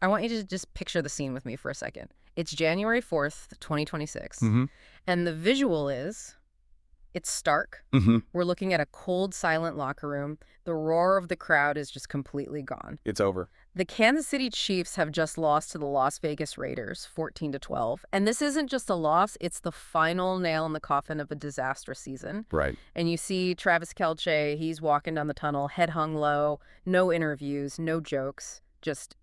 I want you to just picture the scene with me for a second. It's January 4th, 2026. And the visual is, it's stark. We're looking at a cold, silent locker room. The roar of the crowd is just completely gone. It's over. The Kansas City Chiefs have just lost to the Las Vegas Raiders, 14-12. And this isn't just a loss, it's the final nail in the coffin of a disastrous season. Right. And you see Travis Kelce, he's walking down the tunnel, head hung low, no interviews, no jokes, just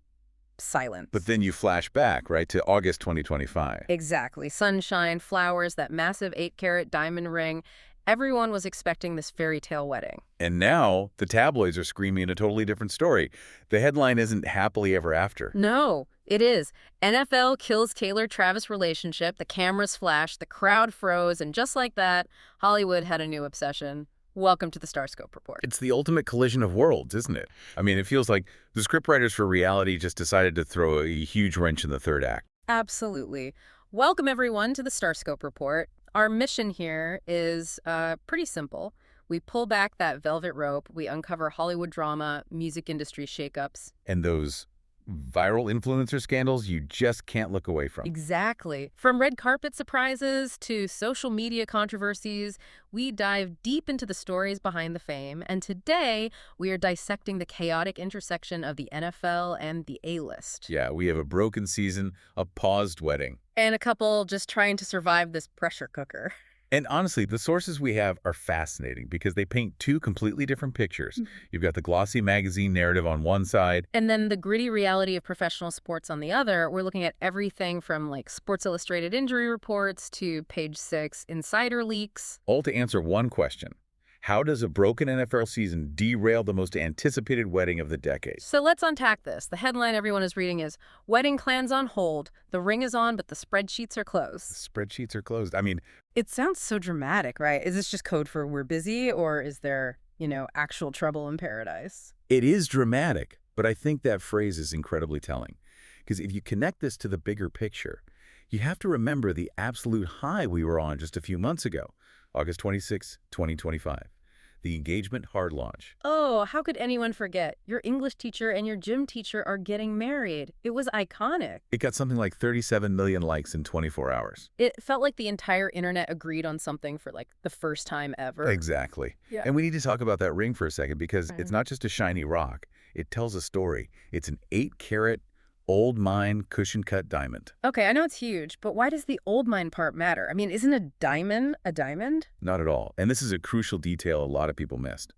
silence. But then you flash back, right, to August 2025. Exactly. Sunshine, flowers, that massive 8-carat diamond ring. Everyone was expecting this fairy tale wedding. And now the tabloids are screaming a totally different story. The headline isn't happily ever after. No, it is. NFL kills Taylor-Travis relationship. The cameras flashed, the crowd froze, and just like that, Hollywood had a new obsession. Welcome to the StarScope report. It's the ultimate collision of worlds, isn't it? I mean, it feels like the scriptwriters for reality just decided to throw a huge wrench in the third act. Absolutely. Welcome, everyone, to the StarScope report. Our mission here is pretty simple. We pull back that velvet rope. We uncover Hollywood drama, music industry shakeups. And those viral influencer scandals you just can't look away from. Exactly. From red carpet surprises to social media controversies, we dive deep into the stories behind the fame. And today, we are dissecting the chaotic intersection of the NFL and the A-list. Yeah, we have a broken season, a paused wedding. And a couple just trying to survive this pressure cooker. And honestly, the sources we have are fascinating because they paint two completely different pictures. You've got the glossy magazine narrative on one side. And then the gritty reality of professional sports on the other. We're looking at everything from like Sports Illustrated injury reports to Page 6 insider leaks. All to answer one question. How does a broken NFL season derail the most anticipated wedding of the decade? So let's unpack this. The headline everyone is reading is, "Wedding plans on hold. The ring is on, but the spreadsheets are closed." Spreadsheets are closed. I mean, it sounds so dramatic, right? Is this just code for we're busy, or is there, actual trouble in paradise? it is dramatic, but I think that phrase is incredibly telling. Because if you connect this to the bigger picture, you have to remember the absolute high we were on just a few months ago, August 26, 2025. The engagement hard launch. Oh, how could anyone forget? Your English teacher and your gym teacher are getting married. It was iconic. It got something like 37 million likes in 24 hours. It felt like the entire internet agreed on something for like the first time ever. Exactly. Yeah. And we need to talk about that ring for a second because it's not just a shiny rock. It tells a story. It's an 8-carat old mine cushion-cut diamond. Okay, I know it's huge, but why does the old mine part matter? I mean, isn't a diamond a diamond? Not at all. And this is a crucial detail a lot of people missed.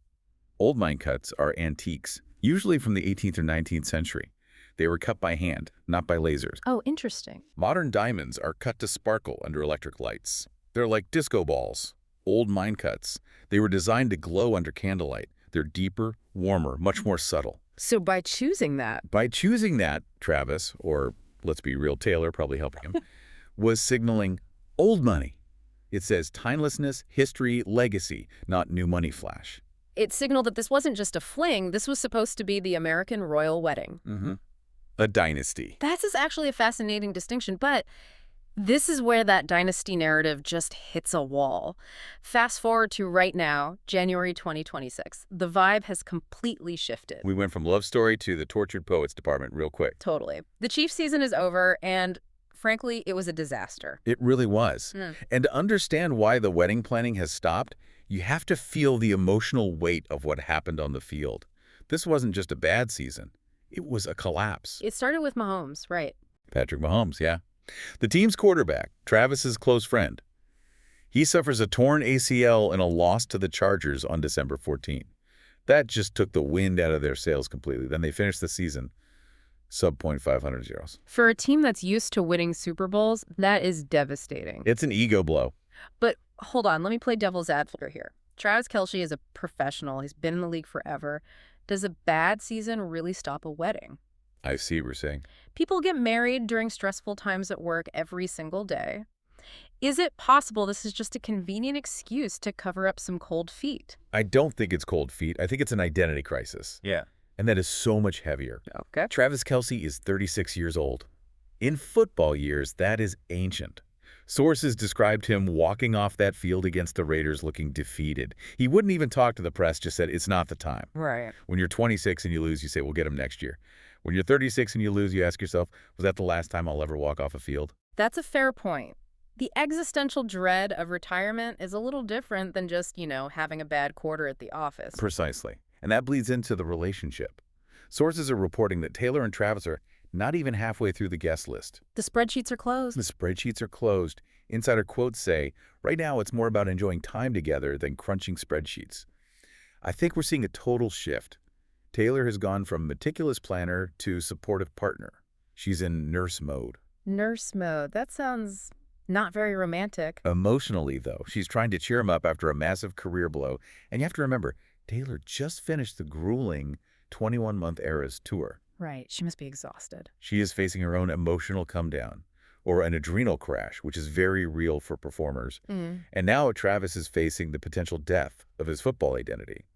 Old mine cuts are antiques, usually from the 18th or 19th century. They were cut by hand, not by lasers. Oh, interesting. Modern diamonds are cut to sparkle under electric lights. They're like disco balls. Old mine cuts. They were designed to glow under candlelight. They're deeper, warmer, much more subtle. So by choosing that, Travis, or let's be real, Taylor, probably helping him, was signaling old money. It says timelessness, history, legacy, not new money flash. it signaled that this wasn't just a fling, this was supposed to be the American royal wedding. A dynasty. That's actually a fascinating distinction, but this is where that dynasty narrative just hits a wall. Fast forward to right now, January 2026. The vibe has completely shifted. We went from love story to the tortured poets department real quick. Totally. The Chiefs season is over, and frankly, it was a disaster. It really was. And to understand why the wedding planning has stopped, you have to feel the emotional weight of what happened on the field. This wasn't just a bad season. It was a collapse. It started with Mahomes, right? Patrick Mahomes, yeah. The team's quarterback, Travis's close friend. He suffers a torn ACL in a loss to the Chargers on December 14. That just took the wind out of their sails completely. Then they finished the season sub .500 zeros. For a team that's used to winning Super Bowls, that is devastating. It's an ego blow. But hold on, let me play devil's advocate here. Travis Kelce is a professional. He's been in the league forever. Does a bad season really stop a wedding? I see what you're saying. People get married during stressful times at work every single day. Is it possible this is just a convenient excuse to cover up some cold feet? I don't think it's cold feet. I think it's an identity crisis. Yeah. And that is so much heavier. Okay. Travis Kelce is 36 years old. In football years, that is ancient. Sources described him walking off that field against the Raiders looking defeated. He wouldn't even talk to the press, just said, it's not the time. Right. When you're 26 and you lose, you say, we'll get him next year. When you're 36 and you lose, you ask yourself, was that the last time I'll ever walk off a field? That's a fair point. The existential dread of retirement is a little different than just, having a bad quarter at the office. Precisely. And that bleeds into the relationship. Sources are reporting that Taylor and Travis are not even halfway through the guest list. The spreadsheets are closed. The spreadsheets are closed. Insider quotes say, right now it's more about enjoying time together than crunching spreadsheets. I think we're seeing a total shift. Taylor has gone from meticulous planner to supportive partner. She's in nurse mode. Nurse mode. That sounds not very romantic. Emotionally, though, she's trying to cheer him up after a massive career blow. And you have to remember, Taylor just finished the grueling 21-month Eras tour. Right. She must be exhausted. She is facing her own emotional come-down, or an adrenal crash, which is very real for performers. And now Travis is facing the potential death of his football identity.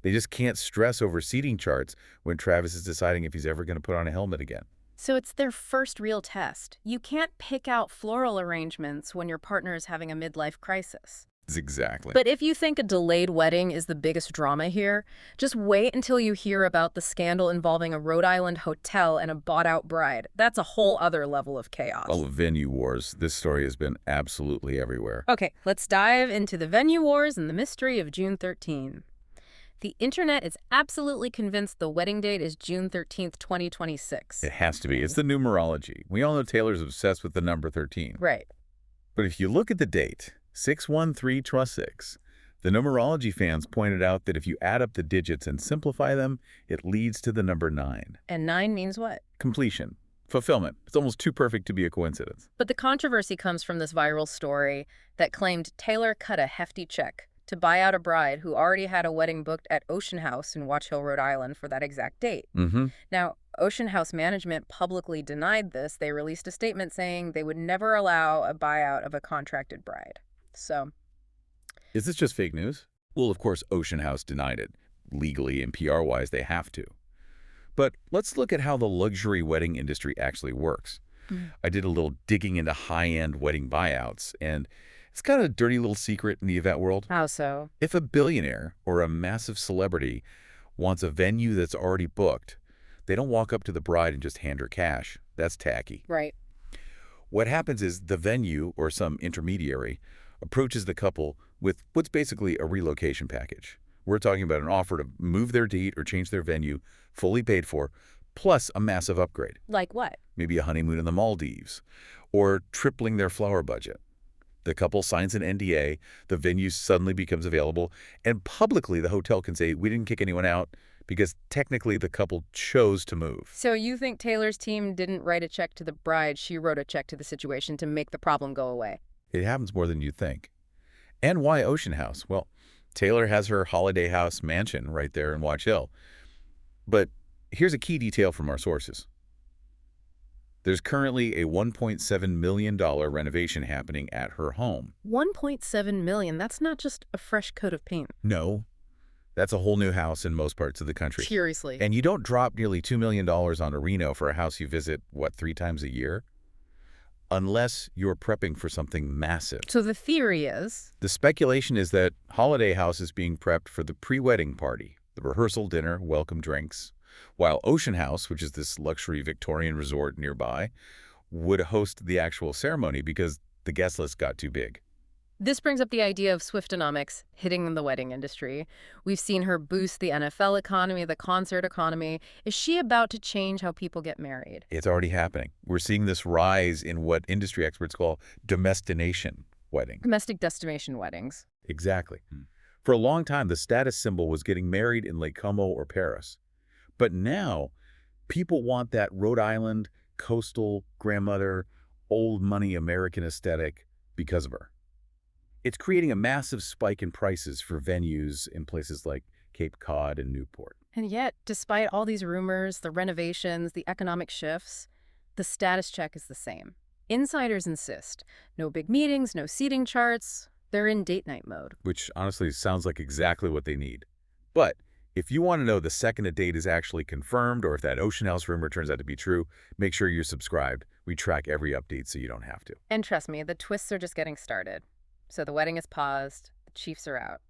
They just can't stress over seating charts when Travis is deciding if he's ever going to put on a helmet again. So it's their first real test. You can't pick out floral arrangements when your partner is having a midlife crisis. Exactly. But if you think a delayed wedding is the biggest drama here, just wait until you hear about the scandal involving a Rhode Island hotel and a bought-out bride. That's a whole other level of chaos. All of venue wars. This story has been absolutely everywhere. Okay, let's dive into the venue wars and the mystery of June 13. The internet is absolutely convinced the wedding date is June 13th, 2026. It has to be. It's the numerology. We all know Taylor's obsessed with the number 13. Right. But if you look at the date, 613-6, the numerology fans pointed out that if you add up the digits and simplify them, it leads to the number 9. And 9 means what? Completion. Fulfillment. It's almost too perfect to be a coincidence. But the controversy comes from this viral story that claimed Taylor cut a hefty check to buy out a bride who already had a wedding booked at Ocean House in Watch Hill, Rhode Island for that exact date. Now, Ocean House management publicly denied this. They released a statement saying they would never allow a buyout of a contracted bride. So, is this just fake news? Well, of course, Ocean House denied it. Legally and PR-wise, they have to. But let's look at how the luxury wedding industry actually works. I did a little digging into high-end wedding buyouts, and it's kind of a dirty little secret in the event world. How so? If a billionaire or a massive celebrity wants a venue that's already booked, they don't walk up to the bride and just hand her cash. That's tacky. Right. What happens is the venue or some intermediary approaches the couple with what's basically a relocation package. We're talking about an offer to move their date or change their venue, fully paid for, plus a massive upgrade. Like what? Maybe a honeymoon in the Maldives, or tripling their flower budget. The couple signs an NDA, the venue suddenly becomes available, and publicly the hotel can say, we didn't kick anyone out because technically the couple chose to move. So you think Taylor's team didn't write a check to the bride, she wrote a check to the situation to make the problem go away? It happens more than you think. And why Ocean House? Well, Taylor has her holiday house mansion right there in Watch Hill. But here's a key detail from our sources. There's currently a $1.7 million renovation happening at her home. $1.7 million? That's not just a fresh coat of paint. No, that's a whole new house in most parts of the country. Seriously. And you don't drop nearly $2 million on a reno for a house you visit, 3 times a year? Unless you're prepping for something massive. So the theory is? The speculation is that Holiday House is being prepped for the pre-wedding party, the rehearsal dinner, welcome drinks, while Ocean House, which is this luxury Victorian resort nearby, would host the actual ceremony because the guest list got too big. This brings up the idea of Swiftonomics hitting the wedding industry. We've seen her boost the NFL economy, the concert economy. Is she about to change how people get married? It's already happening. We're seeing this rise in what industry experts call domestination weddings. Domestic destination weddings. Exactly. For a long time, the status symbol was getting married in Lake Como or Paris. But now, people want that Rhode Island, coastal, grandmother, old money American aesthetic because of her. It's creating a massive spike in prices for venues in places like Cape Cod and Newport. And yet, despite all these rumors, the renovations, the economic shifts, the status check is the same. Insiders insist. No big meetings, no seating charts. They're in date night mode. Which honestly sounds like exactly what they need. But if you want to know the second a date is actually confirmed or if that Ocean House rumor turns out to be true, make sure you're subscribed. We track every update so you don't have to. And trust me, the twists are just getting started. So the wedding is paused, the Chiefs are out.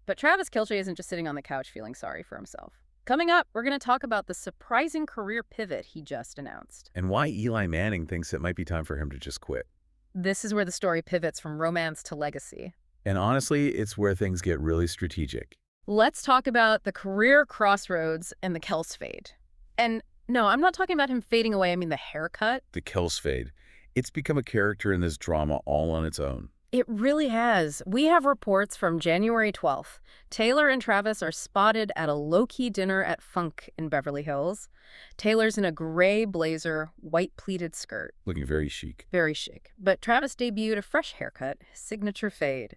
But Travis Kelce isn't just sitting on the couch feeling sorry for himself. Coming up, we're going to talk about the surprising career pivot he just announced. And why Eli Manning thinks it might be time for him to just quit. This is where the story pivots from romance to legacy. And honestly, it's where things get really strategic. Let's talk about the career crossroads and the Kelce fade. And no, I'm not talking about him fading away. I mean the haircut. The Kelce fade. It's become a character in this drama all on its own. It really has. We have reports from January 12th. Traylor and Travis are spotted at a low-key dinner at Funke in Beverly Hills. Taylor's in a gray blazer, white pleated skirt. Looking very chic. Very chic. But Travis debuted a fresh haircut, his signature fade.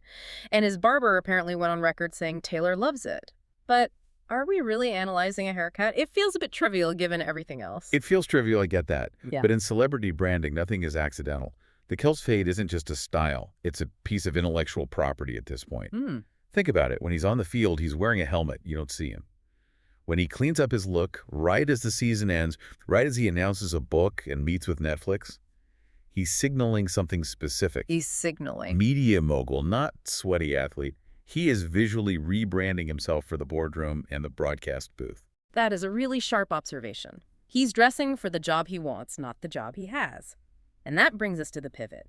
And his barber apparently went on record saying Traylor loves it. But are we really analyzing a haircut? It feels a bit trivial given everything else. It feels trivial, I get that. Yeah. But in celebrity branding, nothing is accidental. The Kelce fade isn't just a style. It's a piece of intellectual property at this point. Think about it. When he's on the field, he's wearing a helmet. You don't see him. When he cleans up his look, right as the season ends, right as he announces a book and meets with Netflix, he's signaling something specific. He's signaling. Media mogul, not sweaty athlete. He is visually rebranding himself for the boardroom and the broadcast booth. That is a really sharp observation. He's dressing for the job he wants, not the job he has. And that brings us to the pivot.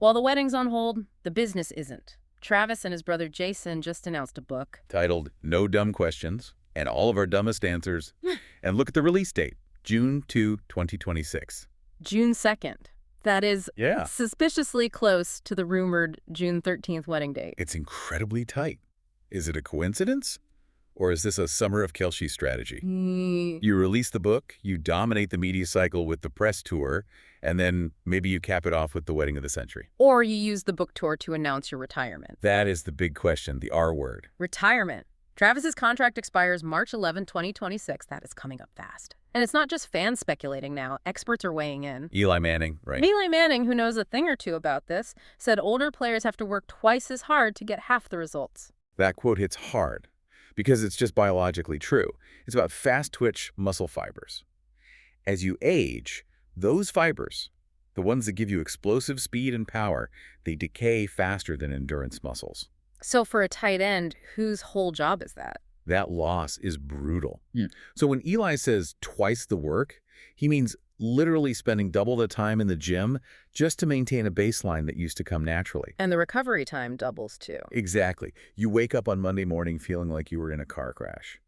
While the wedding's on hold, the business isn't. Travis and his brother Jason just announced a book titled No Dumb Questions and All of Our Dumbest Answers. And look at the release date, June 2, 2026. June 2nd. That is suspiciously close to the rumored June 13th wedding date. It's incredibly tight. Is it a coincidence? Or is this a summer of Kelce strategy? You release the book, you dominate the media cycle with the press tour, and then maybe you cap it off with the wedding of the century. Or you use the book tour to announce your retirement. That is the big question, the R word. Retirement. Travis's contract expires March 11, 2026. That is coming up fast. And it's not just fans speculating now. Experts are weighing in. Eli Manning, right? Eli Manning, who knows a thing or two about this, said older players have to work twice as hard to get half the results. That quote hits hard because it's just biologically true. It's about fast-twitch muscle fibers. As you age, those fibers, the ones that give you explosive speed and power, they decay faster than endurance muscles. So for a tight end, whose whole job is that? That loss is brutal. So when Eli says twice the work, he means literally spending double the time in the gym just to maintain a baseline that used to come naturally. And the recovery time doubles too. Exactly. You wake up on Monday morning feeling like you were in a car crash.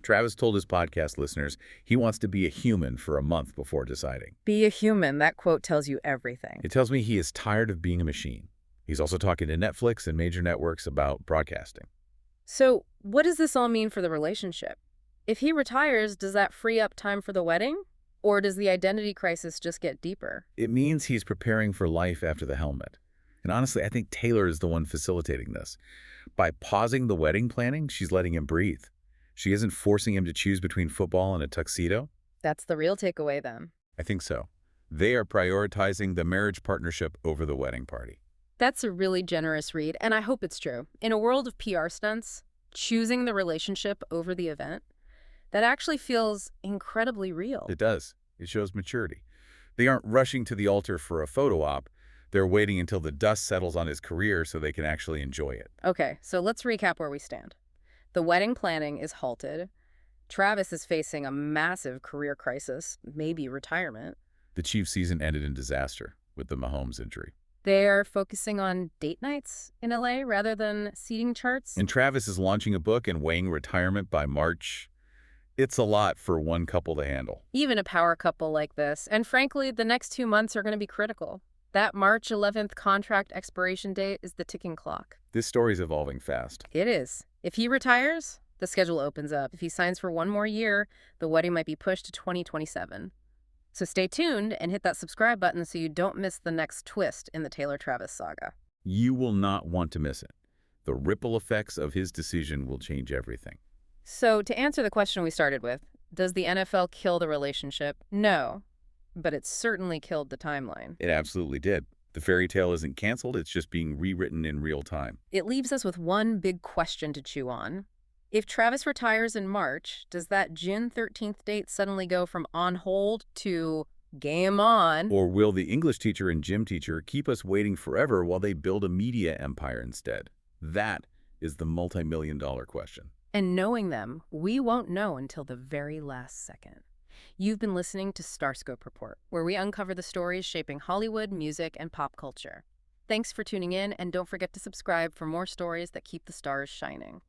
Travis told his podcast listeners he wants to be a human for a month before deciding. Be a human. That quote tells you everything. It tells me he is tired of being a machine. He's also talking to Netflix and major networks about broadcasting. So what does this all mean for the relationship? If he retires, does that free up time for the wedding? Or does the identity crisis just get deeper? It means he's preparing for life after the helmet. And honestly, I think Traylor is the one facilitating this. By pausing the wedding planning, she's letting him breathe. She isn't forcing him to choose between football and a tuxedo. That's the real takeaway then. I think so. They are prioritizing the marriage partnership over the wedding party. That's a really generous read, and I hope it's true. In a world of PR stunts, choosing the relationship over the event, that actually feels incredibly real. It does. It shows maturity. They aren't rushing to the altar for a photo op. They're waiting until the dust settles on his career so they can actually enjoy it. Okay, so let's recap where we stand. The wedding planning is halted. Travis is facing a massive career crisis, maybe retirement. The Chiefs' season ended in disaster with the Mahomes injury. They're focusing on date nights in LA rather than seating charts. And Travis is launching a book and weighing retirement by March. It's a lot for one couple to handle. Even a power couple like this. And frankly, the next 2 months are going to be critical. That March 11th contract expiration date is the ticking clock. This story's evolving fast. It is. If he retires, the schedule opens up. If he signs for one more year, the wedding might be pushed to 2027. So stay tuned and hit that subscribe button so you don't miss the next twist in the Traylor-Travis saga. You will not want to miss it. The ripple effects of his decision will change everything. So to answer the question we started with, does the NFL kill the relationship? No, but it certainly killed the timeline. It absolutely did. The fairy tale isn't canceled, it's just being rewritten in real time. It leaves us with one big question to chew on. If Travis retires in March, does that June 13th date suddenly go from on hold to game on? Or will the English teacher and gym teacher keep us waiting forever while they build a media empire instead? That is the multi-million-dollar question. And knowing them, we won't know until the very last second. You've been listening to StarScope Report, where we uncover the stories shaping Hollywood, music, and pop culture. Thanks for tuning in, and don't forget to subscribe for more stories that keep the stars shining.